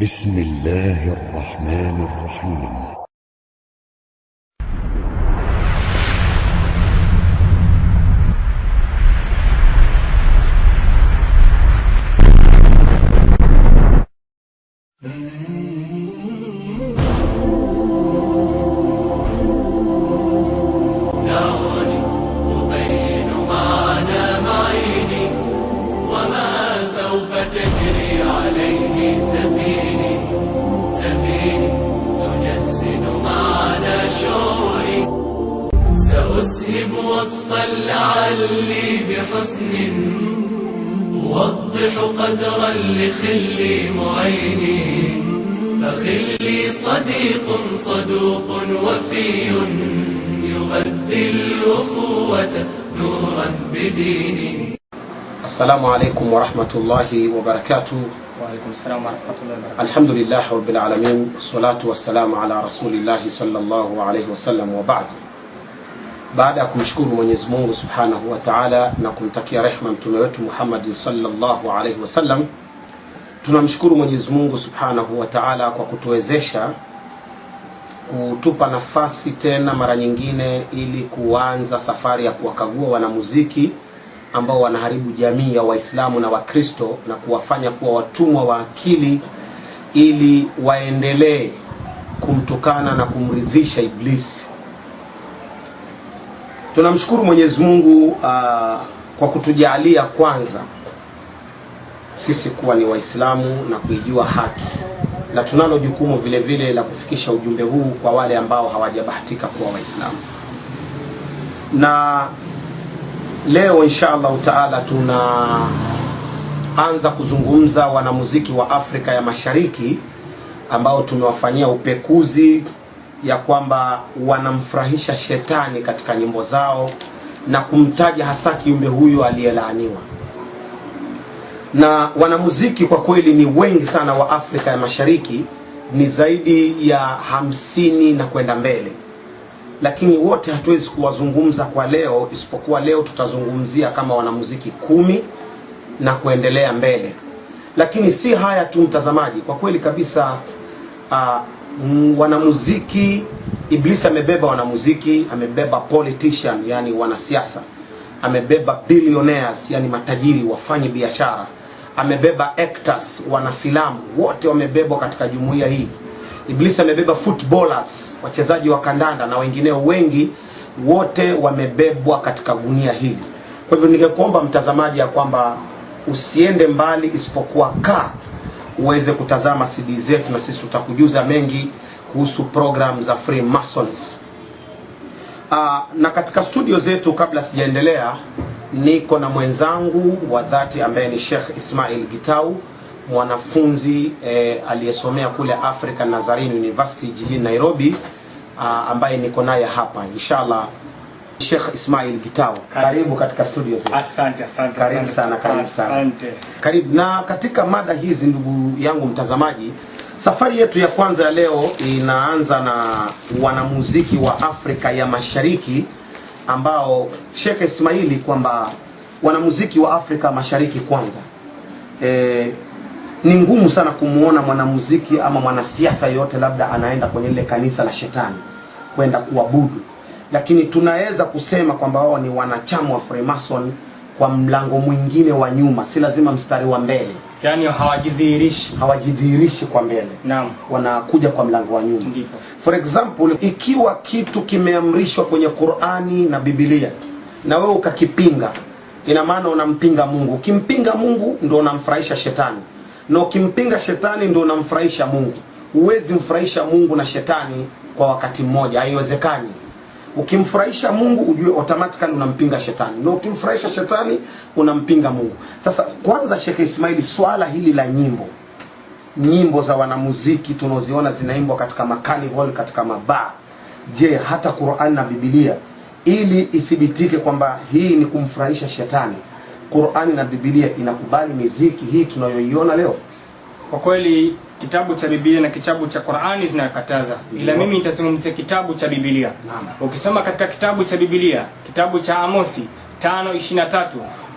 بسم الله الرحمن الرحيم. سأسهب وصفا لعلي بحسن أوضح قدرا لخلي معيني، فخلي صديق صدوق وفي يغذي الأخوة نورا بديني. السلام عليكم ورحمة الله وبركاته. وعليكم السلام ورحمة الله وبركاته. الحمد لله رب العالمين والصلاة والسلام على رسول الله صلى الله عليه وسلم وبعد. Baada ya kumshukuru Mwenyezi Mungu Subhanahu wa Ta'ala na kumtakia rehema mtume wetu Muhammad sallallahu alaihi wasallam, tunamshukuru Mwenyezi Mungu Subhanahu wa Ta'ala kwa kutuwezesha kutupa nafasi tena mara nyingine ili kuanza safari ya kuwakagua wanamuziki ambao wanaharibu jamii ya Waislamu na Wakristo na kuwafanya kuwa watumwa wa akili ili waendelee kumtukana na kumridhisha Iblisi. Tunamshukuru Mwenyezi Mungu kwa kutujalia kwanza sisi kuwa ni Waislamu na kuijua haki, na tunalo jukumu vile vile la kufikisha ujumbe huu kwa wale ambao hawajabahatika kuwa Waislamu. Na leo inshallah taala tunaanza kuzungumza wanamuziki wa Afrika ya Mashariki ambao tumewafanyia upekuzi ya kwamba wanamfurahisha shetani katika nyimbo zao na kumtaja hasa kiumbe huyo aliyelaaniwa. Na wanamuziki kwa kweli ni wengi sana wa Afrika ya Mashariki, ni zaidi ya 50 na kwenda mbele, lakini wote hatuwezi kuwazungumza kwa leo, isipokuwa leo tutazungumzia kama wanamuziki 10 na kuendelea mbele. Lakini si haya tu mtazamaji, kwa kweli kabisa wanamuziki, Iblisi amebeba wanamuziki, amebeba politician yani wanasiasa, amebeba billionaires yani matajiri wafanyi biashara, amebeba actors wanafilamu, wote wamebebwa katika jumuiya hii. Iblisi amebeba footballers, wachezaji wa kandanda na wengineo wengi, wote wamebebwa katika gunia hili. Kwa hivyo ningekuomba mtazamaji ya kwamba usiende mbali, isipokuwa uweze kutazama CD zetu, na sisi tutakujuza mengi kuhusu program za Freemasons. Na katika studio zetu, kabla sijaendelea, niko na mwenzangu wa dhati ambaye ni Sheikh Ismail Gitau, mwanafunzi aliyesomea kule African Nazarene University jijini Nairobi, ambaye niko naye hapa inshallah. Sheikh Ismail Gitau, karibu katika studio zetu. Asante. Karibu sana. Asante. Karibu. Na katika mada hizi, ndugu yangu mtazamaji, safari yetu ya kwanza ya leo inaanza na wanamuziki wa Afrika ya Mashariki ambao Sheikh Ismaili, kwamba wanamuziki wa Afrika Mashariki kwanza, ni ngumu sana kumuona mwanamuziki ama mwanasiasa yote labda anaenda kwenye ile kanisa la shetani kwenda kuabudu, lakini tunaweza kusema kwamba wao ni wanachama wa Freemason kwa mlango mwingine wa nyuma, si lazima mstari wa mbele. Yani hawajidhihirishi kwa mbele. Naam. Wanakuja kwa mlango wa nyuma. Ndivyo. For example, ikiwa kitu kimeamrishwa kwenye Qur'ani na Biblia na wewe ukakipinga, ina maana unampinga Mungu. Ukimpinga Mungu ndio unamfurahisha shetani, na ukimpinga shetani ndio unamfurahisha Mungu. Huwezi mfurahisha Mungu na shetani kwa wakati mmoja, haiwezekani. Ukimfurahisha Mungu ujue automatically unampinga shetani, na ukimfurahisha shetani unampinga Mungu. Sasa kwanza, Sheikh Ismaili, swala hili la nyimbo za wanamuziki tunaoziona zinaimbwa katika macarnival, katika mabaa, je, hata Qur'an na Biblia ili ithibitike kwamba hii ni kumfurahisha shetani, Qur'an na Biblia inakubali muziki hii tunayoiona leo? Kwa kweli kitabu cha Biblia na kitabu cha Qur'ani zinakataza, ila mimi nitazungumzia kitabu cha Biblia. Ukisoma katika kitabu cha Biblia, kitabu cha Amosi 5:23,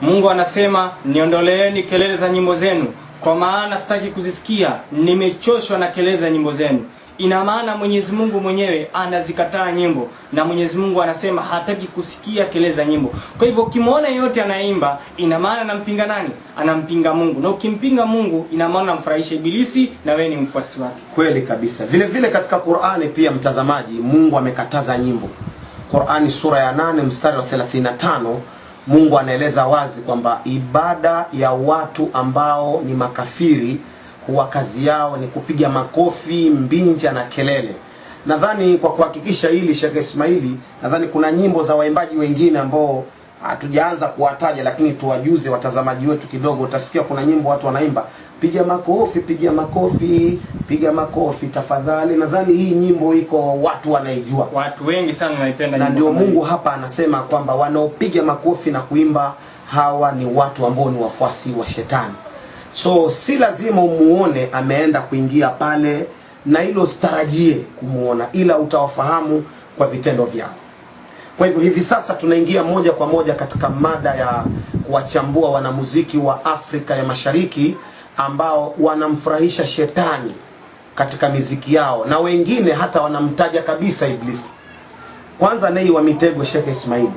Mungu anasema, niondoleeni kelele za nyimbo zenu kwa maana sitaki kuzisikia, nimechoshwa na kelele za nyimbo zenu. Ina maana Mwenyezi Mungu mwenyewe anazikataa nyimbo, na Mwenyezi Mungu anasema hataki kusikia kelele za nyimbo. Kwa hivyo ukimwona yote anaimba, ina maana anampinga nani? Anampinga Mungu. Na ukimpinga Mungu, ina maana unamfurahisha Ibilisi na wewe ni mfuasi wake. Kweli kabisa. Vile vile katika Qur'ani pia, mtazamaji, Mungu amekataza nyimbo. Qur'ani sura ya 8 mstari wa 35, Mungu anaeleza wazi kwamba ibada ya watu ambao ni makafiri huwa kazi yao ni kupiga makofi, mbinja na kelele. Nadhani kwa kuhakikisha hili, Sheikh Ismaili, nadhani kuna nyimbo za waimbaji wengine ambao hatujaanza kuwataja, lakini tuwajuze watazamaji wetu kidogo. Utasikia kuna nyimbo watu wanaimba piga makofi, piga makofi, piga makofi tafadhali. Nadhani hii nyimbo iko watu wanaijua. Watu wengi sana wanaipenda nyimbo. Na ndio Mungu hapa anasema kwamba wanaopiga makofi na kuimba hawa ni watu ambao ni wafuasi wa shetani. So si lazima umuone ameenda kuingia pale, na hilo sitarajie kumuona, ila utawafahamu kwa vitendo vyao. Kwa hivyo hivi sasa tunaingia moja kwa moja katika mada ya kuwachambua wanamuziki wa Afrika ya Mashariki ambao wanamfurahisha shetani katika miziki yao, na wengine hata wanamtaja kabisa Iblisi. Kwanza Nay wa Mitego, Sheikh Ismaili,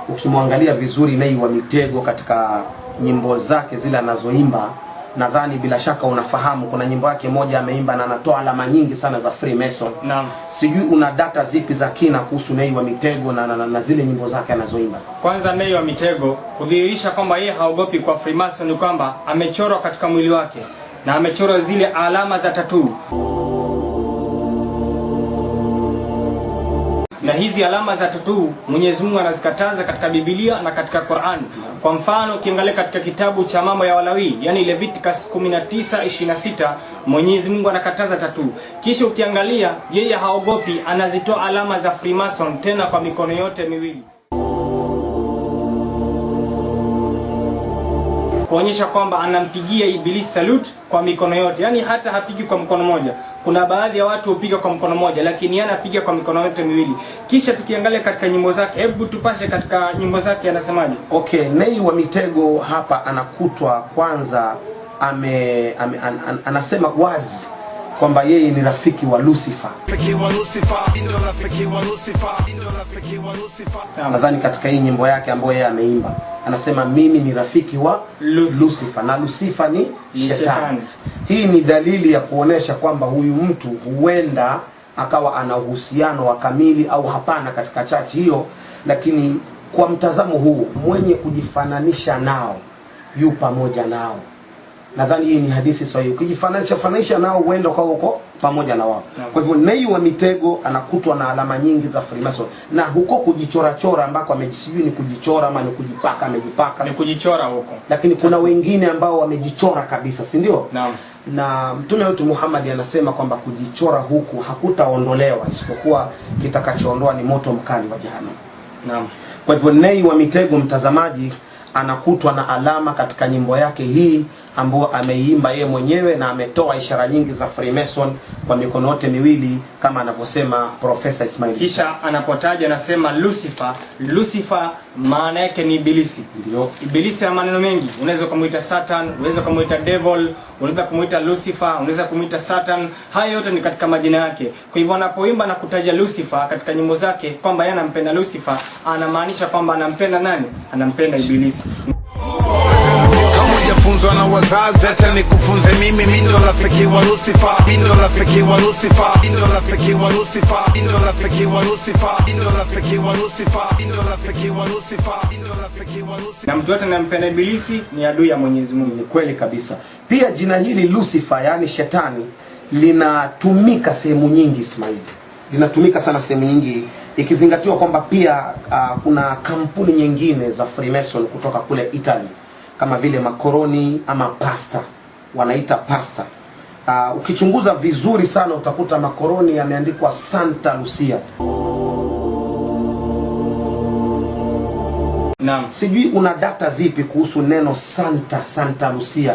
ukimwangalia vizuri Nay wa Mitego katika nyimbo zake zile anazoimba, nadhani bila shaka unafahamu kuna nyimbo yake moja ameimba na anatoa alama nyingi sana za Freemason. Naam. Sijui una data zipi za kina kuhusu Nay wa Mitego na zile nyimbo zake anazoimba. Kwanza Nay wa Mitego kudhihirisha kwamba yeye haogopi kwa Freemason ni kwamba amechorwa katika mwili wake na amechorwa zile alama za tattoo. Na hizi alama za tattoo Mwenyezi Mungu anazikataza katika Biblia na katika Qur'an. Kwa mfano ukiangalia katika kitabu cha Mambo ya Walawi, yani Leviticus 19:26, Mwenyezi Mungu anakataza tattoo. Kisha ukiangalia yeye haogopi, anazitoa alama za Freemason tena kwa mikono yote miwili, kuonyesha kwamba anampigia Ibilisi salute kwa mikono yote. Yani hata hapigi kwa mkono moja. Kuna baadhi ya watu hupiga kwa mkono moja, lakini yeye anapiga kwa mikono yote miwili. Kisha tukiangalia katika nyimbo zake, hebu tupashe katika nyimbo zake anasemaje? Okay, Nay wa Mitego hapa anakutwa kwanza anasema wazi kwamba yeye ni rafiki wa Lucifer. Nadhani katika hii nyimbo yake ambayo yeye ameimba anasema mimi ni rafiki wa Lucifer na Lucifer ni shetani. Hii ni dalili ya kuonesha kwamba huyu mtu huenda akawa ana uhusiano wa kamili au hapana katika chachi hiyo, lakini kwa mtazamo huu mwenye kujifananisha nao yu pamoja nao. Nadhani hii ni hadithi sahihi. Ukijifananisha nao huenda kwa huko pamoja na wao. Kwa hivyo Nay wa Mitego anakutwa na alama nyingi za Freemason, na huko kujichora chora ambako amejisijui ni kujichora ama ni kujipaka, amejipaka ni kujichora huko, lakini kuna wengine ambao wamejichora kabisa, si ndio? Naam. Na Mtume wetu Muhammad anasema kwamba kujichora huku hakutaondolewa isipokuwa kitakachoondoa ni moto mkali wa jahannam. Naam. Kwa hivyo Nay wa Mitego, mtazamaji, anakutwa na alama katika nyimbo yake hii ambayo ameimba yeye mwenyewe, na ametoa ishara nyingi za Freemason kwa mikono yote miwili kama anavyosema Profesa Ismaili. Kisha anapotaja anasema Lucifer. Lucifer maana yake ni Ibilisi. Ndio. Ibilisi ana maneno mengi. Unaweza kumuita Satan, unaweza kumuita Devil, unaweza kumuita Lucifer, unaweza kumuita Satan. Haya yote ni katika majina yake. Kwa hivyo anapoimba na kutaja Lucifer katika nyimbo zake kwamba yeye anampenda Lucifer, anamaanisha kwamba anampenda nani? Anampenda Ibilisi. Funzwa na wazazi, acha nikufunze mimi ndo rafiki wa Lucifer, ndo rafiki wa Lucifer, ndo rafiki wa Lucifer, ndo rafiki wa Lucifer, ndo rafiki wa Lucifer, ndo rafiki wa Lucifer, ndo rafiki wa Lucifer. Na mtu yote anampenda Ibilisi ni adui ya Mwenyezi Mungu. Ni kweli kabisa. Pia jina hili Lucifer, yani shetani, linatumika sehemu nyingi Ismaili. Linatumika sana sehemu nyingi, ikizingatiwa kwamba pia kuna kampuni nyingine za Freemason kutoka kule Italy kama vile makoroni ama pasta, wanaita pasta. Ukichunguza vizuri sana utakuta makoroni yameandikwa Santa Lucia. Naam. Sijui una data zipi kuhusu neno Santa Lucia?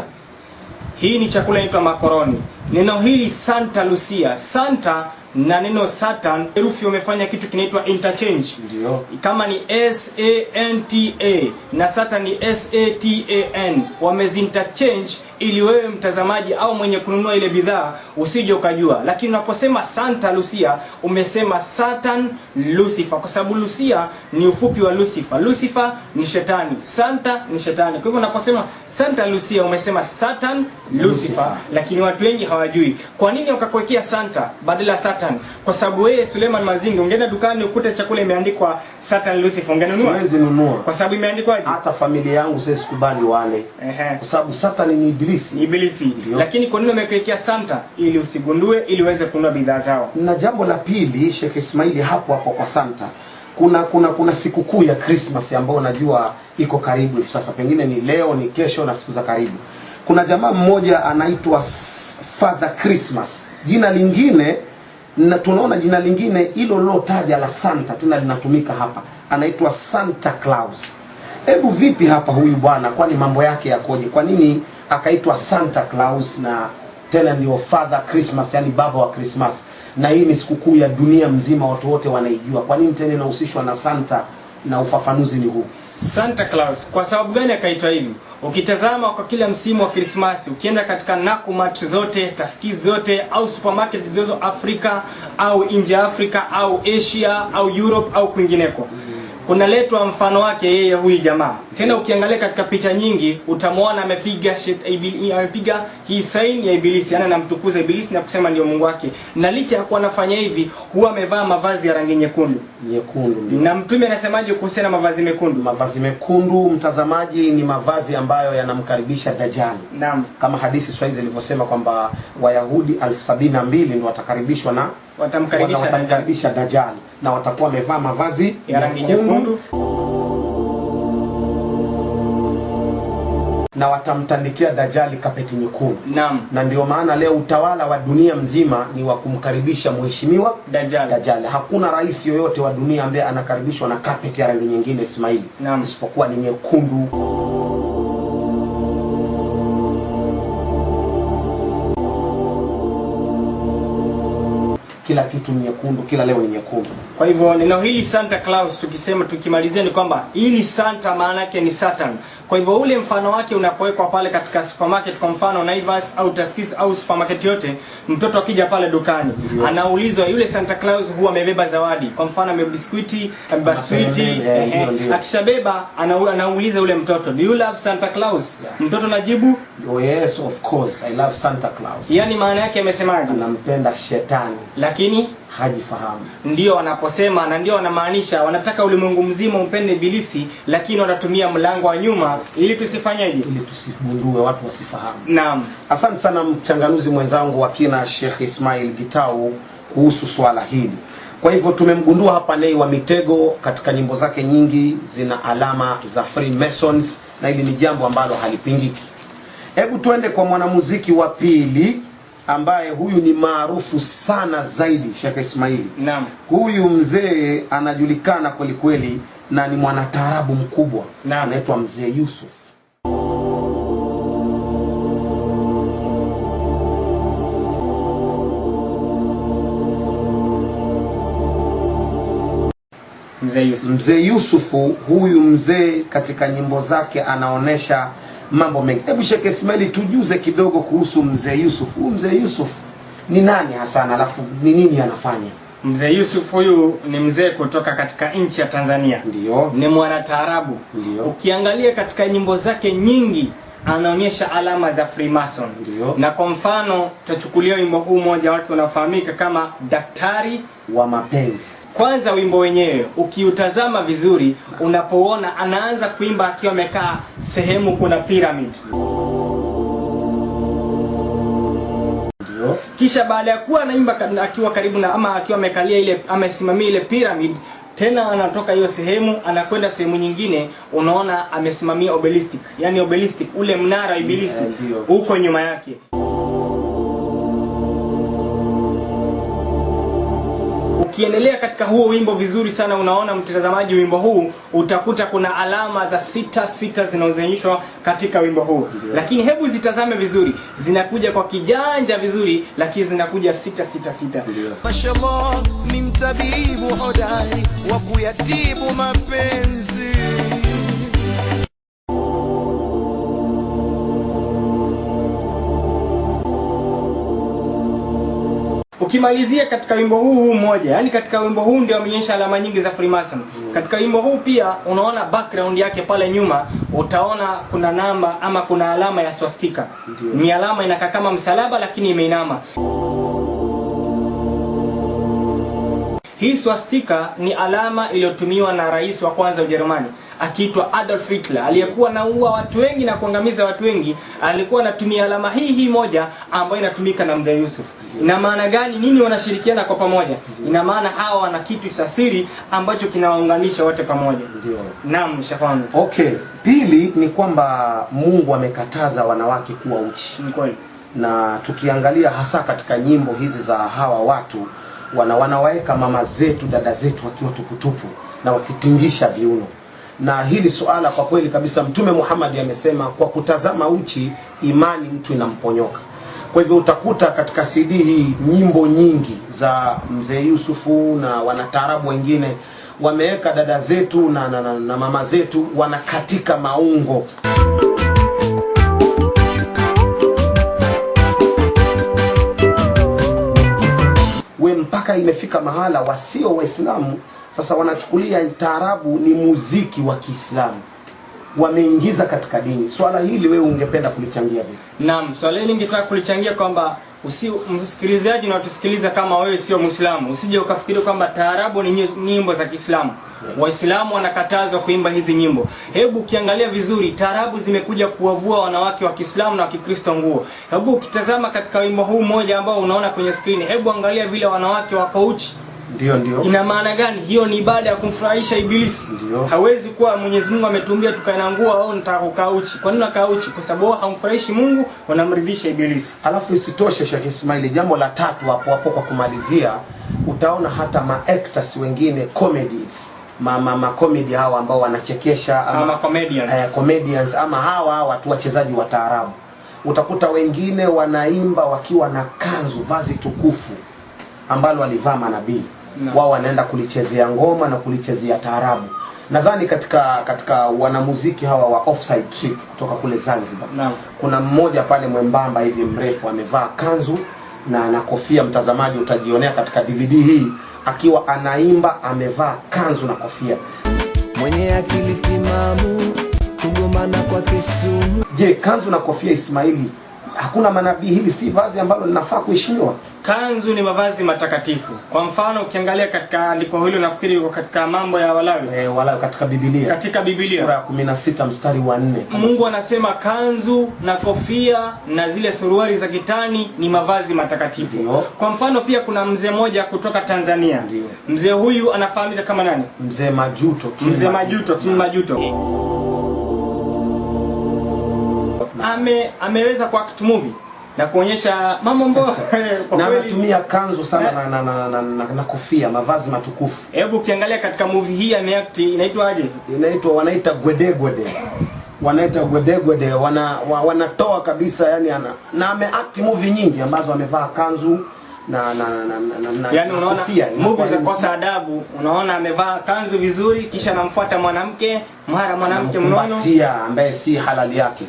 Hii ni chakula inaitwa makoroni. Neno hili Santa Lucia, Santa na neno Satan, herufi wamefanya kitu kinaitwa interchange. Ndio. Kama ni SANTA na Satan ni SATAN, wamezinterchange ili wewe mtazamaji au mwenye kununua ile bidhaa usije ukajua. Lakini unaposema Santa Lucia umesema Satan Lucifer, kwa sababu Lucia ni ufupi wa Lucifer. Lucifer ni shetani, Santa ni shetani. Kwa hivyo unaposema Santa Lucia umesema Satan Lucifer. Lakini watu wengi hawajui. Kwa nini wakakuwekea Santa badala Satan? Kwa sababu wewe Suleiman Mazingi ungeenda dukani ukute chakula imeandikwa Satan Lucifer, ungenunua? Siwezi nunua. Kwa sababu imeandikwaje? Hata familia yangu sisi sikubali wale. Kwa sababu Satan ni ibilisi. Ibilisi. Lakini kwa nini wamekuwekea Santa? Ili usigundue, ili uweze kununua bidhaa zao. Na jambo la pili, Sheikh Ismaili, hapo kwa Santa. Kuna sikukuu ya Christmas ambayo najua iko karibu hivi sasa. Pengine ni leo, ni kesho na siku za karibu. Kuna jamaa mmoja anaitwa Father Christmas. Jina lingine na tunaona jina lingine hilo lotaja la Santa tena linatumika hapa. Anaitwa Santa Claus. Hebu vipi hapa huyu bwana, kwani mambo yake yakoje? Kwa nini akaitwa Santa Claus na tena ndio Father Christmas, yani baba wa Christmas? Na hii ni sikukuu ya dunia mzima, watu wote wanaijua. Kwa nini tena inahusishwa na Santa, na ufafanuzi ni huu? Santa Claus, kwa sababu gani akaitwa hivi? Ukitazama kwa kila msimu wa Christmas, ukienda katika Nakumatt zote, Taskies zote au supermarket zote Afrika au nje Afrika au Asia au Europe au kwingineko, kuna letwa mfano wake yeye huyu jamaa. Tena ukiangalia katika picha nyingi utamwona amepiga hii sign ya ibilisi, yani anamtukuza ibilisi na kusema ndio Mungu wake. Na licha ya kuwa anafanya hivi, huwa amevaa mavazi ya rangi nyekundu. Na Mtume anasemaje kuhusiana na mavazi mekundu? Mavazi mekundu, mtazamaji, ni mavazi ambayo yanamkaribisha Dajjal. Naam. Kama hadithi Swahili ilivyosema kwamba Wayahudi 1072 ndio watakaribishwa na watamkaribisha Dajjal, na watakuwa wamevaa mavazi ya rangi nyekundu na watamtandikia Dajjal kapeti nyekundu. Naam. Na ndio maana leo utawala wa dunia mzima ni wa kumkaribisha mheshimiwa Dajjal. Hakuna rais yoyote wa dunia ambaye anakaribishwa na kapeti ya rangi nyingine, Ismaili, isipokuwa ni nyekundu. Kila kitu ni nyekundu, kila leo ni nyekundu. Kwa hivyo neno hili Santa Claus tukimalizia ni kwamba hili Santa maana yake ni Satan. Kwa hivyo ule mfano wake unapowekwa pale katika supermarket, kwa mfano Naivas au Taskis au supermarket yote, mtoto akija pale dukani anaulizwa yule Santa Claus huwa amebeba zawadi. Kwa mfano amebiskuiti, sweetie, akishabeba anauliza ule mtoto, "Do you love Santa Claus?" Mtoto anajibu, "Oh yes, of course, I love Santa Claus." Yani maana yake amesemaje? Anampenda shetani. Lakini hajifahamu. Ndio wanaposema na ndio wanamaanisha, wanataka ulimwengu mzima umpende ibilisi, lakini wanatumia mlango wa nyuma ili tusifanyaje? Ili tusifundue, watu wasifahamu. Naam. Asante sana mchanganuzi mwenzangu wa kina Sheikh Ismail Gitau kuhusu swala hili. Kwa hivyo tumemgundua hapa Nay wa Mitego katika nyimbo zake nyingi zina alama za Freemasons, na hili ni jambo ambalo halipingiki. Hebu tuende kwa mwanamuziki wa pili ambaye huyu ni maarufu sana zaidi, Sheikh Ismaili. Naam. Huyu mzee anajulikana kweli kweli na ni mwanataarabu mkubwa. Anaitwa Mzee Yusuf. Mzee Yusufu, huyu mzee katika nyimbo zake anaonesha mambo mengi. Hebu Sheikh Ismaili tujuze kidogo kuhusu Mzee Yusuf. Huyu Mzee Yusuf ni nani hasa, alafu ni nini anafanya? Mzee Yusuf huyu ni mzee kutoka katika nchi ya Tanzania. Ndio. Ni mwanataarabu. Ukiangalia katika nyimbo zake nyingi anaonyesha alama za Freemason. Ndio. Na kwa mfano tutachukulia wimbo huu mmoja wake unafahamika kama Daktari wa Mapenzi. Kwanza wimbo wenyewe ukiutazama vizuri, unapoona anaanza kuimba akiwa amekaa sehemu kuna pyramid. Ndio. Kisha baada ya kuwa anaimba akiwa karibu na ama akiwa amekalia ile amesimamia ile pyramid, tena anatoka hiyo sehemu anakwenda sehemu nyingine, unaona amesimamia obelistic. Yani obelistic ule mnara ibilisi huko nyuma yake. Ukiendelea katika huo wimbo vizuri sana, unaona mtazamaji, wimbo huu utakuta kuna alama za 6 zinazoonyeshwa katika wimbo huu. Lakini hebu zitazame vizuri, zinakuja kwa kijanja vizuri, lakini zinakuja 6. Mashallah, ni mtabibu hodari wa kuyatibu mapenzi. Ukimalizia katika wimbo huu mmoja, yani katika wimbo huu ndio ameonyesha alama nyingi za Freemason. Katika wimbo huu pia unaona background yake pale nyuma, utaona kuna namba ama kuna alama ya swastika. Ni alama inakaa kama msalaba lakini imeinama. Hii swastika ni alama iliyotumiwa na rais wa kwanza Ujerumani akiitwa Adolf Hitler, aliyekuwa anaua watu wengi na kuangamiza watu wengi. Alikuwa anatumia alama hii moja ambayo inatumika na Mzee Yusuf. Ina maana gani? Nini wanashirikiana kwa pamoja? Ina maana hawa wana kitu cha siri ambacho kinawaunganisha wote pamoja. Ndio. Naam, shafahamu. Okay. Pili ni kwamba Mungu amekataza wanawake kuwa uchi. Ni kweli. Na tukiangalia hasa katika nyimbo hizi za hawa watu wanawaweka mama zetu, dada zetu wakiwa tuputupu na wakitingisha viuno. Na hili suala kwa kweli kabisa Mtume Muhammad amesema kwa kutazama uchi imani mtu inamponyoka. Kwa hivyo utakuta katika CD hii nyimbo nyingi za Mzee Yusufu na wanataarabu wengine wameweka dada zetu na mama zetu wanakatika maungo. Mpaka imefika mahala wasio Waislamu sasa wanachukulia taarabu ni muziki wa Kiislamu, wameingiza katika dini. Swala hili wewe ungependa kulichangia vipi? Naam, swala hili ningetaka kulichangia kwamba msikilizaji na tusikiliza kama wewe sio Muislamu, usije ukafikiri kwamba taarabu ni nyimbo za Kiislamu. Waislamu wanakatazwa kuimba hizi nyimbo. Hebu ukiangalia vizuri, taarabu zimekuja kuwavua wanawake wa Kiislamu na wa Kikristo nguo. Hebu ukitazama katika wimbo huu mmoja ambao unaona kwenye screen, hebu angalia vile wanawake wako uchi. Ndio. Ina maana gani? Hiyo ni ibada ya kumfurahisha Ibilisi. Hawezi kuwa Mwenyezi Mungu ametuambia tukae na nguo au nataka kukaa uchi. Kwa nini unakaa uchi? Kwa sababu hamfurahishi Mungu, unamridhisha Ibilisi. Alafu isitoshe Sheikh Ismail, jambo la tatu hapo kwa kumalizia, utaona hata actors wengine comedies, comedy hawa ambao wanachekesha ama comedians ama hawa watu wachezaji wa taarabu. Utakuta wengine wanaimba wakiwa na kanzu, vazi tukufu ambalo walivaa manabii. Wao wanaenda kulichezea ngoma na kulichezea taarabu. Nadhani katika wanamuziki hawa wa Offside Trick kutoka kule Zanzibar. Kuna mmoja pale mwembamba hivi mrefu amevaa kanzu na kofia. Mtazamaji utajionea katika DVD hii akiwa anaimba amevaa kanzu na kofia. Mwenye akili timamu kugomana kwa Kisumu. Je, kanzu na kofia Ismaili, hakuna manabii, hili si vazi ambalo linafaa kuheshimiwa? Kanzu ni mavazi matakatifu. Kwa mfano ukiangalia katika andiko hilo, nafikiri yuko katika mambo ya Walawi. Walawi katika Biblia. Katika Biblia sura ya 16 mstari wa 4. Mungu anasema kanzu na kofia na zile suruali za kitani ni mavazi matakatifu. Kwa mfano pia kuna mzee mmoja kutoka Tanzania. Mzee huyu anafahamika kama nani? Mzee Majuto. King Majuto. Ameweza kwa act movie na kuonyesha mambo ambayo kwa kweli anatumia kanzu sana na kofia, mavazi matukufu. Hebu ukiangalia katika movie hii ameact, inaitwa aje? Wanaita gwedegwede. Wanaita gwedegwede, wanatoa kabisa yani na ameact movie nyingi ambazo amevaa kanzu yani unaona movie za kosa adabu, unaona amevaa kanzu vizuri kisha anamfuata mwanamke mnono ambaye si halali yake.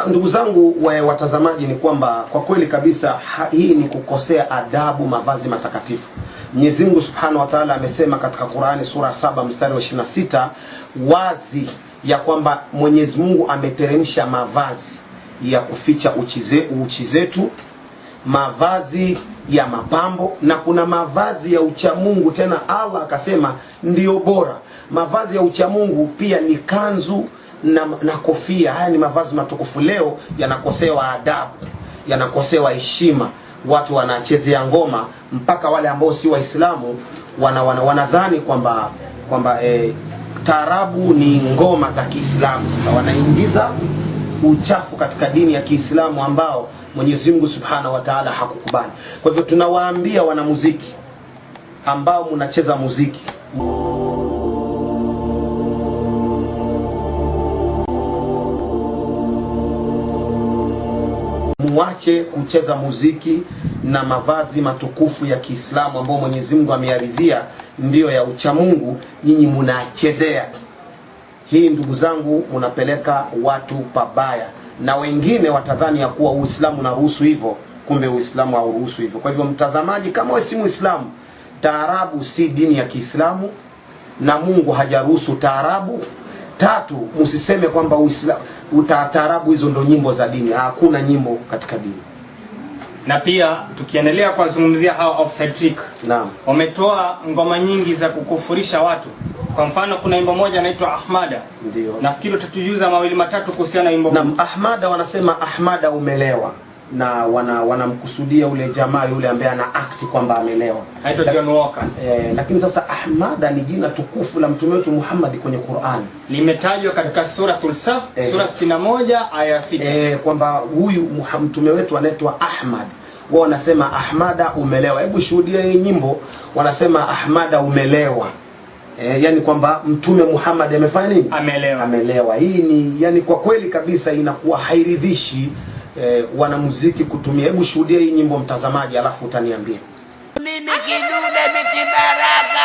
Ndugu zangu watazamaji, ni kwamba kwa kweli kabisa hii ni kukosea adabu mavazi matakatifu. Mwenyezi Mungu Subhanahu wa Ta'ala amesema katika Qur'ani sura 7 mstari wa 26 wazi ya kwamba Mwenyezi Mungu ameteremsha mavazi ya kuficha uchi zetu, mavazi ya mapambo, na kuna mavazi ya uchamungu. Tena Allah akasema ndio bora. Mavazi ya uchamungu pia ni kanzu na kofia. Haya ni mavazi matukufu. Leo yanakosewa adabu, yanakosewa heshima. Watu wanachezea ngoma, mpaka wale ambao si Waislamu wanadhani kwamba taarabu ni ngoma za Kiislamu. Sasa wanaingiza uchafu katika dini ya Kiislamu ambao Mwenyezi Mungu Subhanahu wa Ta'ala hakukubali. Kwa hivyo tunawaambia wanamuziki ambao mnacheza muziki, muache kucheza muziki na mavazi matukufu ya Kiislamu ambao Mwenyezi Mungu ameyaridhia, ndiyo ya uchamungu. Nyinyi mnachezea hii, ndugu zangu, mnapeleka watu pabaya, na wengine watadhani ya kuwa Uislamu unaruhusu hivyo. kumbe Uislamu hauruhusu hivyo. Kwa hivyo mtazamaji, kama wewe si Muislamu, taarabu si dini ya Kiislamu na Mungu hajaruhusu taarabu. 3, msiseme kwamba Uislamu taarabu hizo ndo nyimbo za dini. Hakuna nyimbo katika dini. Na pia tukiendelea kuzungumzia hawa Offside Trick, naam, wametoa ngoma nyingi za kukufurisha watu. Kwa mfano kuna wimbo moja inaitwa Ahmada. Ndio. Nafikiri utatujuza mawili matatu kuhusiana na wimbo huu. Naam, Ahmada wanasema Ahmada umelewa, na wanamkusudia ule jamaa yule ambaye ana act kwamba amelewa. Anaitwa John Walker. Lakini sasa Ahmada ni jina tukufu la mtume wetu Muhammad kwenye Qur'an. Limetajwa katika suratul Saf, sura 61 aya 6. Kwamba huyu mtume wetu anaitwa Ahmad. Wao wanasema Ahmada umelewa. Hebu shuhudia hii nyimbo, wanasema Ahmada umelewa. Yani kwamba mtume Muhammad amefanya nini? Amelewa. Hii ni yani kwa kweli kabisa inakuwa hairidhishi wanamuziki kutumia. Hebu shuhudia hii nyimbo mtazamaji, alafu utaniambia. Mimi kidude mikibaraka.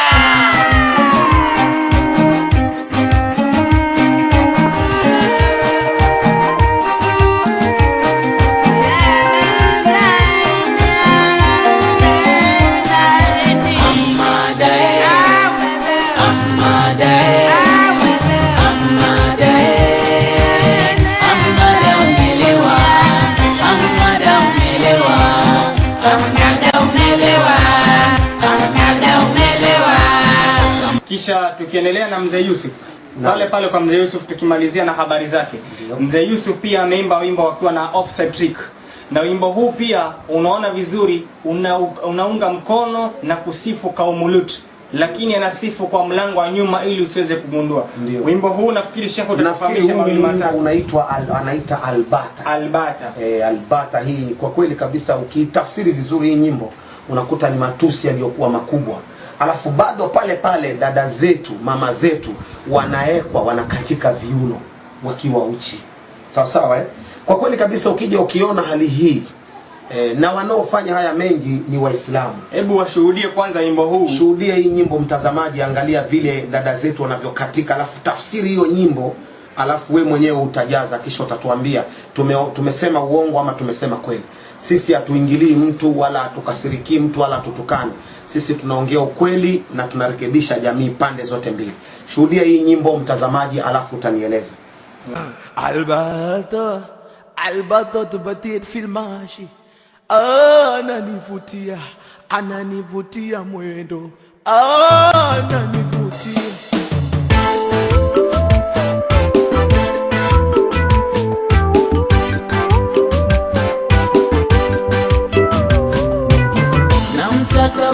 Kisha tukiendelea na Mzee Yusuf. Pale kwa Mzee Yusuf tukimalizia na habari zake. Mzee Yusuf pia ameimba wimbo wakiwa na Offside Trick. Na wimbo huu pia unaona vizuri unaunga mkono na kusifu kaumu Lut, lakini anasifu kwa mlango wa nyuma ili usiweze kugundua. Wimbo huu nafikiri Sheikh utafahamisha mawili matatu. Anaita Albata. Albata. Hii kwa kweli kabisa ukitafsiri vizuri hii nyimbo unakuta ni matusi yaliyokuwa makubwa. Alafu bado pale dada zetu, mama zetu wanaekwa, wanakatika viuno wakiwa uchi. Sawa. Kwa kweli kabisa ukija ukiona hali hii na wanaofanya haya mengi ni Waislamu. Hebu washuhudie kwanza wimbo huu. Shuhudia hii nyimbo mtazamaji, angalia vile dada zetu wanavyokatika, alafu tafsiri hiyo nyimbo, alafu we mwenyewe utajaza, kisha utatuambia tumesema uongo ama tumesema kweli. Sisi hatuingilii mtu wala hatukasiriki mtu wala hatutukani. Sisi tunaongea ukweli na tunarekebisha jamii pande zote mbili. Shuhudia hii nyimbo mtazamaji, alafu utanieleza. Albato tubatit filmashi. Ananivutia mwendo. Ananivutia.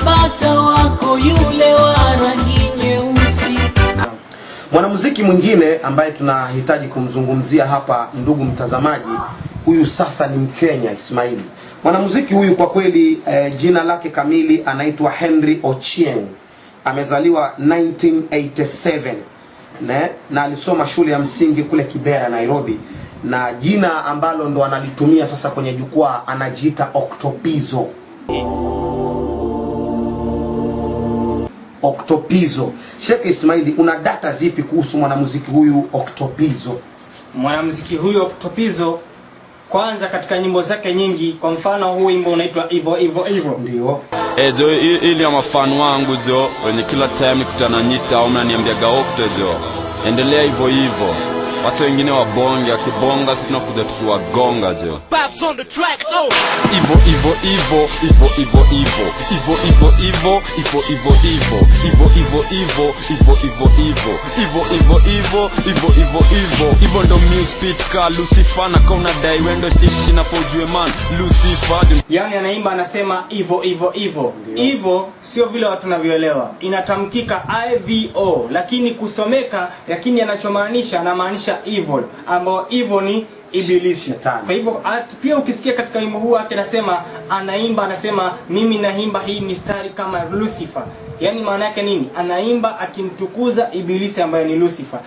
Bata wako yule wa rangi nyeusi. Mwanamuziki mwingine ambaye tunahitaji kumzungumzia hapa ndugu mtazamaji, huyu sasa ni Mkenya Ismaili. Mwanamuziki huyu kwa kweli jina lake kamili anaitwa Henry Ochieng. Amezaliwa 1987 na alisoma shule ya msingi kule Kibera, Nairobi, na jina ambalo ndo analitumia sasa kwenye jukwaa anajiita Octopizzo. Octopizzo. Sheikh Ismaili, una data zipi kuhusu mwanamuziki huyu Octopizzo? Mwanamuziki huyu Octopizzo, kwanza katika nyimbo zake nyingi, kwa mfano huu wimbo unaitwa Ivo. Ndio. Jo, ili ya mafanu wangu jo, wenye kila time nikutana nyita au mnaniambiaga Octo jo. Endelea hivyo. Watu wengine wabonge, wakibonga sisi tunakuja tukiwagonga jo. Babs on the track. Ivo. Ivo ndo music ka Lucifer na kona dai wendo ishi na fojue man Lucifer. Yani anaimba anasema Ivo. Ivo sio vile watu wanavyoelewa. Inatamkika IVO, lakini kusomeka, lakini anachomaanisha anamaanisha evil, ambao evil ni ibilisi. Kwa hivyo pia ukisikia katika wimbo huu yake anasema mimi naimba hii mistari kama Lucifer. Yani maana yake nini? Anaimba akimtukuza ibilisi ambaye ni Lucifer.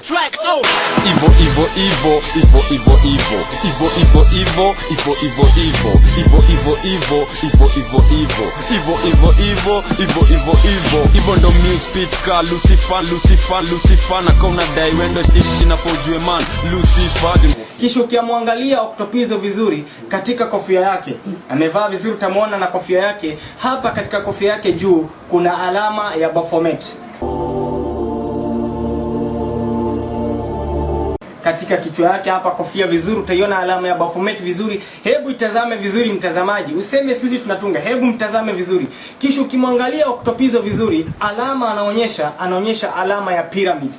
Ivo. Ivo ndo music ka Lucifer na kona dai wendo ishi na fojue man Lucifer. Kisha ukiamwangalia Octopizzo vizuri katika kofia yake, amevaa vizuri, utamuona na kofia yake hapa, katika kofia yake juu kuna alama ya Baphomet. Katika kichwa yake hapa kofia vizuri utaiona alama ya Baphomet vizuri. Hebu itazame vizuri mtazamaji, useme sisi tunatunga, hebu mtazame vizuri. Kisha ukimwangalia Octopizzo vizuri, alama anaonyesha alama ya pyramid.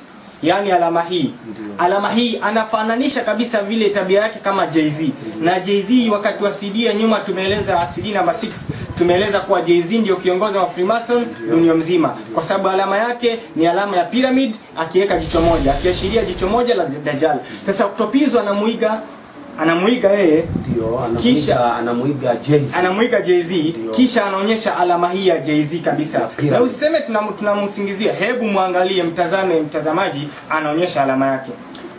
Yani alama hii. Alama hii anafananisha kabisa vile tabia yake kama Jay-Z. Na Jay-Z wakati wa CD ya nyuma tumeeleza CD number 6, tumeeleza kuwa Jay-Z ndio kiongozi wa Freemason dunia mzima. Kwa sababu alama yake ni alama ya pyramid, akiweka jicho moja, akiashiria jicho moja la Dajjal. Sasa Octopizzo anamuiga yeye, ndio anamuiga Jay-Z. Anamuiga Jay-Z, kisha anaonyesha alama hii ya Jay-Z kabisa. Na usiseme tunamsingizia, hebu muangalie, mtazame mtazamaji, anaonyesha alama yake.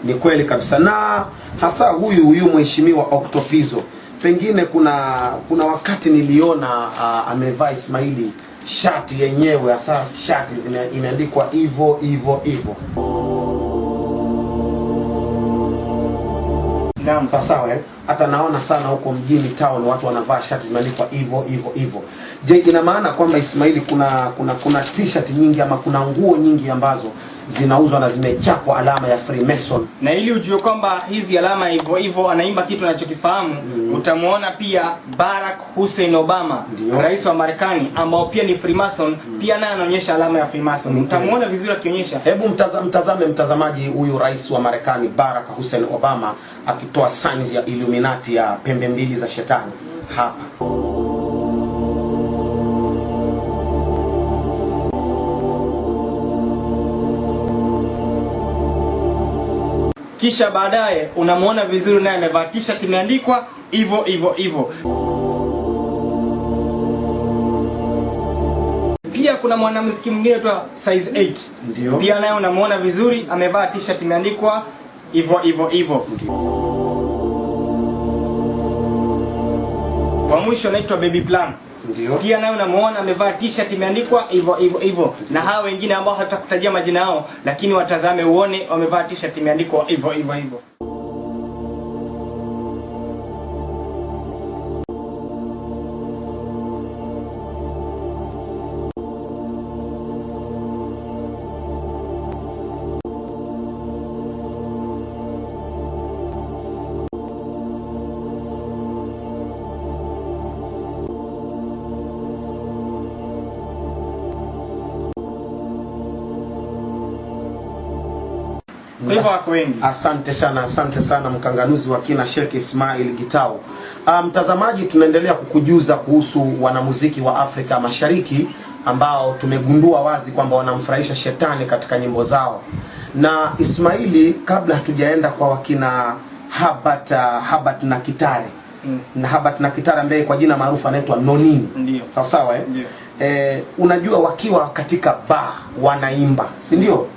Ni kweli kabisa. Na hasa huyu mheshimiwa Octopizzo, pengine kuna wakati niliona amevaa Ismaili shati yenyewe, hasa shati imeandikwa hivyo. Sawa, hata naona sana huko mjini town watu wanavaa shati zimeandikwa hivyo. Je, ina maana kwamba Ismaili kuna t-shirt nyingi ama kuna nguo nyingi ambazo zinauzwa na zimechapwa alama ya Freemason? Na ili ujue kwamba hizi alama hivyo anaimba kitu anachokifahamu, utamuona pia Barack Hussein Obama, rais wa Marekani, ambao pia ni Freemason, pia naye anaonyesha alama ya Freemason. Utamuona vizuri akionyesha. Hebu mtazame mtazamaji, huyu rais wa Marekani Barack Hussein Obama akitoa signs ya Illuminati ya pembe mbili za shetani hapa. Kisha baadaye unamuona vizuri naye amevaa t-shirt imeandikwa hivyo. Pia kuna mwanamuziki mwingine tu size 8. Ndio. Pia naye unamuona vizuri amevaa t-shirt imeandikwa hivyo. Wa mwisho anaitwa Baby Plan. Ndio. Pia naye unamuona amevaa t-shirt imeandikwa hivyo. Na hao wengine ambao hatakutajia majina yao, lakini watazame uone wamevaa t-shirt imeandikwa hivyo. Kwa hivyo wako wengi. Asante sana mkanganuzi wa kina Sheikh Ismail Gitau. Mtazamaji, tunaendelea kukujuza kuhusu wanamuziki wa Afrika Mashariki ambao tumegundua wazi kwamba wanamfurahisha shetani katika nyimbo zao. Na Ismaili, kabla hatujaenda kwa wakina Habat na Kitare. Na Habat na Kitare ambaye kwa jina maarufu anaitwa Nonini. Ndio. Sawa Ndio. Unajua wakiwa katika bar wanaimba, si ndio?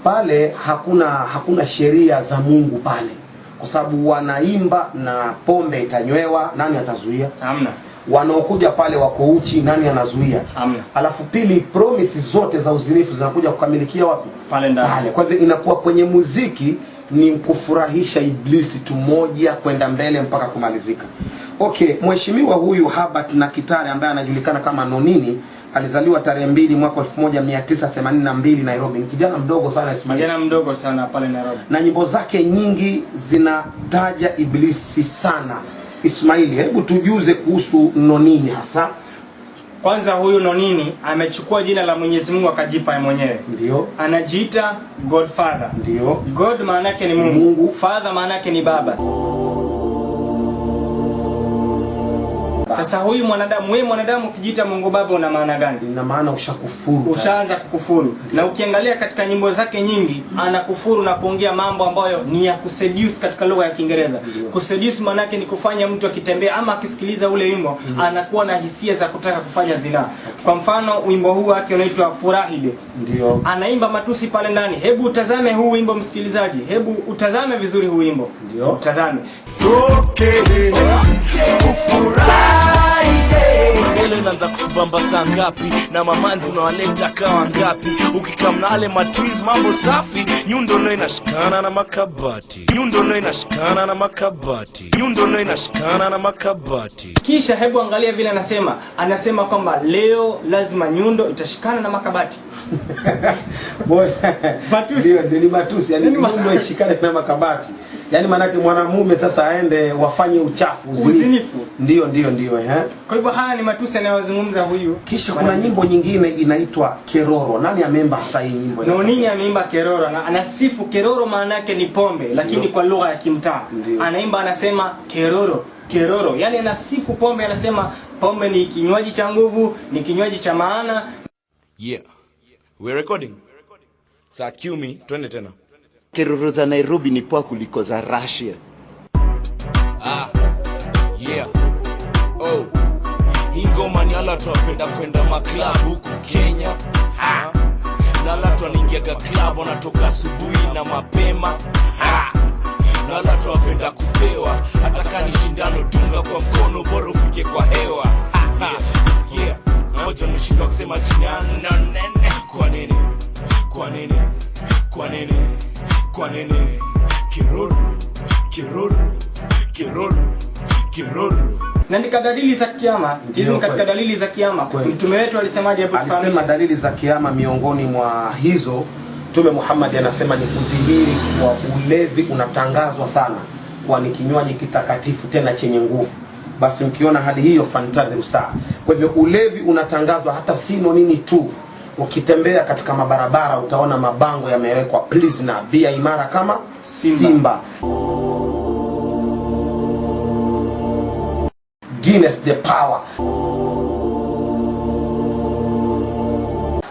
Pale hakuna sheria za Mungu pale, kwa sababu wanaimba na pombe itanywewa, nani atazuia? Hamna. Wanaokuja pale wako uchi, nani anazuia? Hamna. Alafu pili, promises zote za uzinifu zinakuja kukamilikia wapi? Pale ndani. Pale. Kwa hivyo inakuwa kwenye muziki ni kufurahisha iblisi tu, moja kwenda mbele mpaka kumalizika. Okay, mheshimiwa huyu Habat na Kitare ambaye anajulikana kama Nonini alizaliwa tarehe 2 mwaka 1982 Nairobi. Ni kijana mdogo sana Ismail. Kijana mdogo sana pale Nairobi. Na nyimbo zake nyingi zinataja iblisi sana. Ismaili, hebu tujuze kuhusu Nonini hasa. Kwanza huyu Nonini amechukua jina la Mwenyezi Mungu akajipa mwenyewe. Ndio. Anajiita Godfather. Ndio. God maana yake ni Mungu. Father maana yake ni baba. Sasa huyu mwanadamu ukijiita Mungu Baba una maana gani? Ina maana ushakufuru. Ushaanza kukufuru. Na ukiangalia katika nyimbo zake nyingi anakufuru na kuongea mambo ambayo ni ya kuseduce katika lugha ya Kiingereza. Kuseduce maana yake ni kufanya mtu akitembea ama akisikiliza ule wimbo anakuwa na hisia za kutaka kufanya zina. Kwa mfano wimbo huu wake unaitwa Furahide. Ndio. Anaimba matusi pale ndani. Hebu utazame huu wimbo msikilizaji. Hebu utazame vizuri huu wimbo. Ndio. Utazame. Friday, Kele unaanza kutubamba saa ngapi? Na mamanzi unawaleta kawa ngapi? Ukikamna wale matwins mambo safi. Nyundo no inashikana na makabati. Nyundo no inashikana na makabati. Nyundo no inashikana na makabati. Kisha hebu angalia vile anasema kwamba leo lazima nyundo itashikana na makabati. Matusi. Ndio ni matusi, yani nyundo ishikane na makabati. Yani manake mwanamume sasa aende wafanye uchafu, uzinifu. Ndio Kwa hivyo haya ni matusi anayozungumza huyu. Kisha kuna nyimbo nyingine inaitwa Keroro. Nani ameimba hasa hii nyimbo? Nonini ameimba Keroro na anasifu Keroro, maana yake ni pombe lakini kwa lugha ya kimtaa. Anaimba anasema Keroro. Yani anasifu pombe, anasema pombe ni kinywaji cha nguvu, ni kinywaji cha maana. Yeah. We're recording. Saa kiumi, twende tena. Keroro za Nairobi ni poa kuliko za Russia. Yeah. Oh. Hii ngoma ni ala tuwapenda kwenda maklabu huku Kenya. Na ala tuwaningiaga club wanatoka asubuhi na mapema. Na ala tuwapenda kupewa. Hata kani shindano dunga kwa mkono bora ufike kwa hewa. Yeah. Moja mshindo kusema chiniano nene. Kwa nini? Kwa nini? Kwa nini? Kwa nini? Keroro. Keroro. Keroro. Keroro. Na ndika dalili za kiyama. Hizi ni katika dalili za kiyama. Mtume wetu alisemaje hapo? Alisema dalili za kiyama, miongoni mwa hizo Mtume Muhammad anasema ni kudhihiri kwa ulevi unatangazwa sana kwa ni kinywaji kitakatifu tena chenye nguvu. Basi mkiona hali hiyo fantadhiru saa. Kwa hivyo ulevi unatangazwa, hata sino nini tu. Ukitembea katika mabarabara utaona mabango yamewekwa Pilsner, bia imara kama Simba. Guinness the power.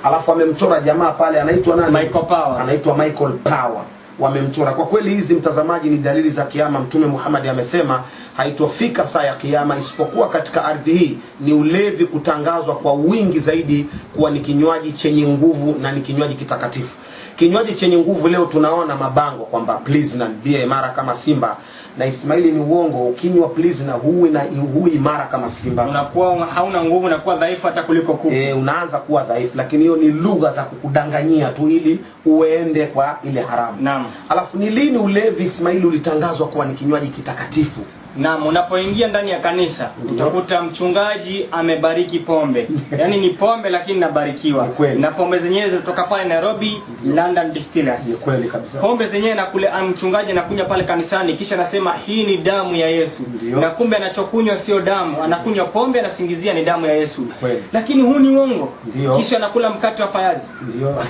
Alafu amemchora jamaa pale anaitwa nani? Michael Power. Anaitwa Michael Power. Wamemchora. Kwa kweli hizi mtazamaji ni dalili za kiyama. Mtume Muhammad amesema haitofika saa ya kiyama isipokuwa katika ardhi hii ni ulevi kutangazwa kwa wingi zaidi kuwa ni kinywaji chenye nguvu na ni kinywaji kitakatifu. Kinywaji chenye nguvu leo tunaona mabango kwamba Pilsner, bia imara kama Simba. Na Ismaili ni uongo, ukinywa Pilsner hui imara kama Simba. Unakuwa hauna nguvu, unakuwa dhaifu hata kuliko kuku. Unaanza kuwa dhaifu, lakini hiyo ni lugha za kukudanganyia tu ili uende kwa ile haramu. Naam. Alafu ni lini ulevi Ismaili ulitangazwa kuwa ni kinywaji kitakatifu? Naam, unapoingia ndani ya kanisa utakuta mchungaji amebariki pombe. Yaani ni pombe lakini nabarikiwa. Na pombe zenyewe kutoka pale Nairobi, London Distillers. Ni kweli kabisa. Pombe zenyewe na kule mchungaji anakunywa pale kanisani kisha anasema hii ni damu ya Yesu. Na kumbe anachokunywa sio damu, anakunywa pombe anasingizia ni damu ya Yesu. Lakini huu ni uongo. Kisha anakula mkate wa fayazi. Ndio.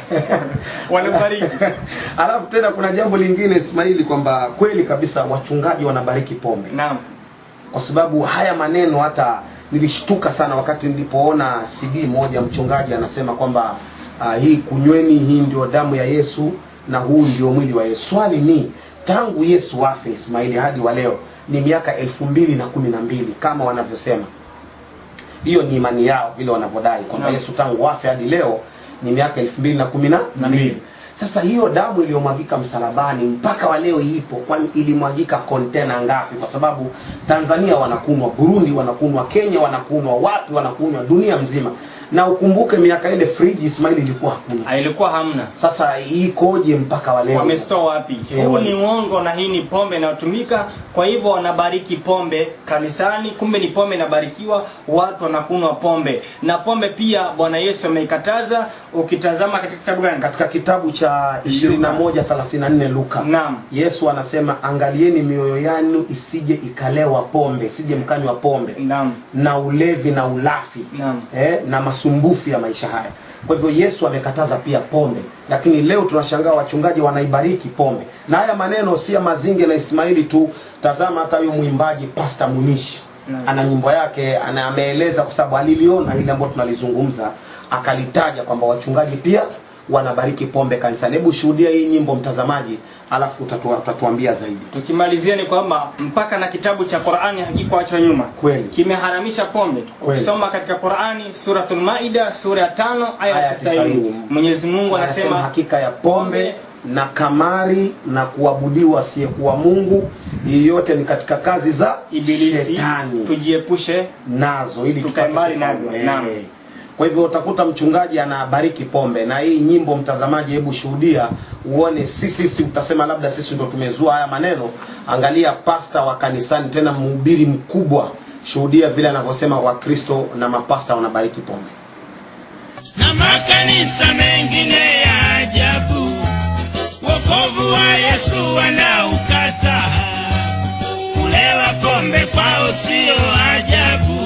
Wanabariki. Alafu tena kuna jambo lingine Ismaili, kwamba kweli kabisa wachungaji wanabariki pombe. Naam. Kwa sababu haya maneno hata nilishtuka sana wakati nilipoona CD moja mchungaji anasema kwamba hii kunyweni, hii ndio damu ya Yesu na huu ndio mwili wa Yesu. Swali ni tangu Yesu afe Ismaili hadi wa leo ni miaka 2012 kama wanavyosema. Hiyo ni imani yao vile wanavyodai kwamba Yesu tangu afe hadi leo ni miaka 2012. Sasa hiyo damu iliyomwagika msalabani mpaka wa leo ipo, kwani ilimwagika container ngapi? Kwa sababu Tanzania wanakunwa, Burundi wanakunwa, Kenya wanakunwa, wapi wanakunwa, dunia mzima. Na ukumbuke miaka ile fridge Ismaili ilikuwa hakuna. Ilikuwa hamna. Sasa ikoje mpaka wa leo? Wamestore wapi? Huu ni uongo na hii ni pombe inayotumika. Kwa hivyo wanabariki pombe kanisani, kumbe ni pombe inabarikiwa, watu wanakunywa pombe. Na pombe pia Bwana Yesu ameikataza. Ukitazama katika kitabu gani? Katika kitabu cha 21:34 Luka. Naam. Yesu anasema angalieni mioyo yenu isije ikalewa pombe, isije mkanywa pombe. Naam. Na ulevi na ulafi. Naam. Na masumbufu ya maisha haya. Kwa hivyo Yesu amekataza pia pombe, lakini leo tunashangaa wachungaji wanaibariki pombe. Na haya maneno si ya Mazinge na Ismaili tu. Tazama hata huyo muimbaji Pastor Munishi. Ana nyimbo yake, ameeleza kwa sababu aliliona ile ambayo tunalizungumza, akalitaja kwamba wachungaji pia wanabariki pombe kanisani. Hebu shuhudia hii nyimbo mtazamaji, alafu utatuambia zaidi. Tukimalizia ni kwamba mpaka na kitabu cha Qur'ani hakikuachwa nyuma. Kweli. Kimeharamisha pombe. Ukisoma katika Qur'ani suratul Maida sura ya 5 aya ya 90. Mwenyezi Mungu anasema hakika ya pombe na kamari na kuabudiwa asiyekuwa Mungu, yote ni katika kazi za Ibilisi. Shetani. Tujiepushe nazo ili tukae mbali navyo. Kwa hivyo utakuta mchungaji anabariki pombe, na hii nyimbo mtazamaji, hebu shuhudia uone, sisi utasema labda sisi ndo tumezua haya maneno. Angalia pasta wa kanisani, tena mhubiri mkubwa, shuhudia vile anavyosema Wakristo na mapasta wanabariki pombe. Na makanisa mengine ya ajabu, wokovu wa Yesu wanaukataa. Kulewa pombe kwao sio ajabu,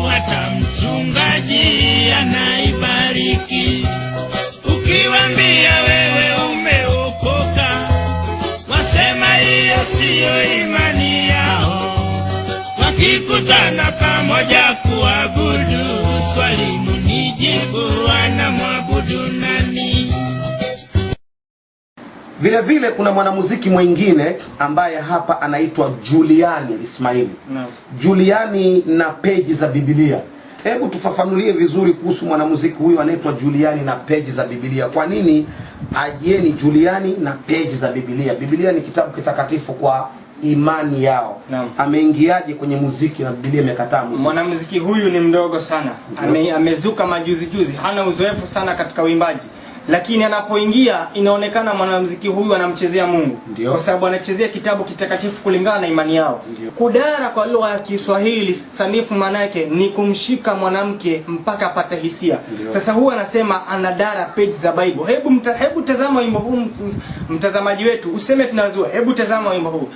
hata mchungaji anaibariki. Ukiwaambia wewe umeokoka, wasema hiyo sio imani yao. Wakikutana pamoja kuabudu, swali munijibu, wanamwabudu nani? Vile vile kuna mwanamuziki mwingine ambaye hapa anaitwa Juliani Ismaili. Juliani na peji za Biblia. Hebu tufafanulie vizuri kuhusu mwanamuziki huyu anaitwa Juliani na peji za Biblia. Kwa nini ajieni Juliani na peji za Biblia? Biblia ni kitabu kitakatifu kwa imani yao. Ameingiaje kwenye muziki na Biblia imekataa muziki? Mwanamuziki huyu ni mdogo sana. Amezuka majuzi, hana uzoefu sana katika uimbaji. Lakini anapoingia inaonekana mwanamuziki huyu anamchezea Mungu. Kwa sababu anachezea kitabu kitakatifu kulingana na imani yao. Kudara kwa lugha ya Kiswahili sanifu maana yake ni kumshika mwanamke mpaka apate hisia. Sasa huyu anasema anadara page za Bible. Hebu tazama wimbo huu mtazamaji wetu, useme tunazua. Hebu tazama wimbo huu.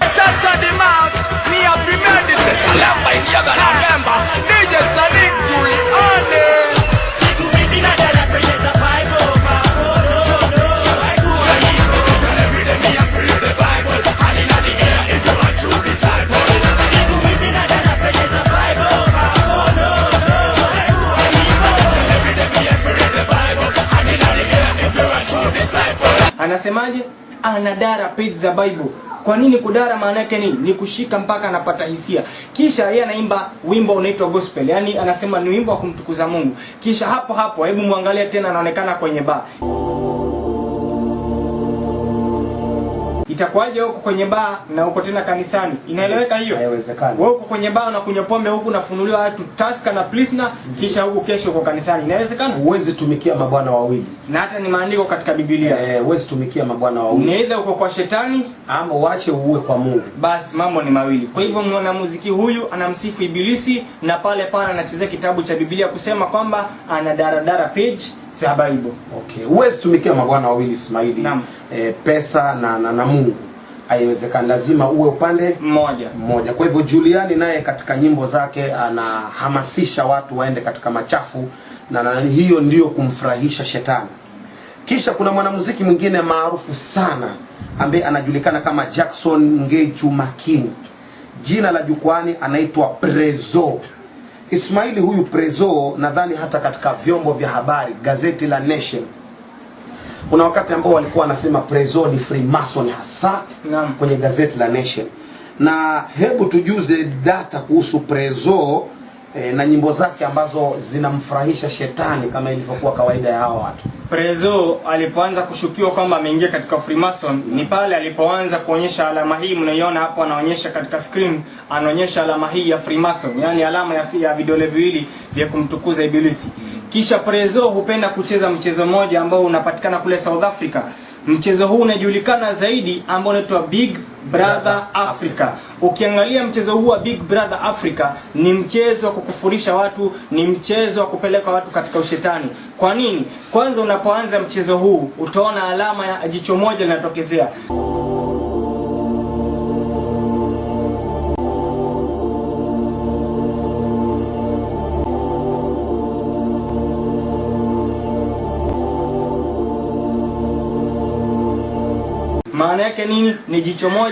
Anasemaje? Anadara page za Bible. Kwa nini kudara? Maana yake ni kushika mpaka anapata hisia. Kisha yeye anaimba wimbo unaitwa gospel. Yaani anasema ni wimbo wa kumtukuza Mungu. Kisha hapo hebu muangalia tena, anaonekana kwenye bar. Itakuwaje huko kwenye bar na huko tena kanisani? Inaeleweka hiyo? Haiwezekani. Wewe uko kwenye bar na kunywa pombe, huku nafunuliwa watu Tusker na Pilsner, kisha huko kesho uko kanisani. Inawezekana? Huwezi tumikia mabwana wawili. Na hata ni maandiko katika Biblia. Huwezi tumikia mabwana wawili. Ni either uko kwa shetani ama uache uwe kwa Mungu. Basi mambo ni mawili. Kwa hivyo mwanamuziki huyu anamsifu Ibilisi, na pale anachezea kitabu cha Biblia kusema kwamba anadaradara page za Bible. Okay. Huwezi tumikia mabwana wawili Ismaili. Pesa na Mungu. Haiwezekani, lazima uwe upande mmoja. Kwa hivyo Juliani naye katika nyimbo zake anahamasisha watu waende katika machafu, na hiyo ndio kumfurahisha shetani. Kisha kuna mwanamuziki mwingine maarufu sana ambaye anajulikana kama Jackson Ngeju Makini. Jina la jukwani anaitwa Prezo. Ismaili huyu Prezo, nadhani hata katika vyombo vya habari, gazeti la Nation, kuna wakati ambao walikuwa wanasema Prezo ni Freemason hasa kwenye gazeti la Nation. Na hebu tujuze data kuhusu Prezo na nyimbo zake ambazo zinamfurahisha shetani kama ilivyokuwa kawaida ya hawa watu. Prezo alipoanza kushukiwa kwamba ameingia katika Freemason ni pale alipoanza kuonyesha alama hii mnaiona hapo, anaonyesha katika screen, anaonyesha alama hii ya Freemason, yani alama ya vidole viwili vya kumtukuza Ibilisi. Kisha Prezo hupenda kucheza mchezo mmoja ambao unapatikana kule South Africa. Mchezo huu unajulikana zaidi ambao unaitwa Big Brother Africa. Ukiangalia mchezo huu wa Big Brother Africa ni mchezo wa kukufurisha watu, ni mchezo wa kupeleka watu katika ushetani. Kwa nini? Kwanza unapoanza mchezo huu utaona alama ya jicho moja linatokezea. Maana yake nini? Ni jicho moja.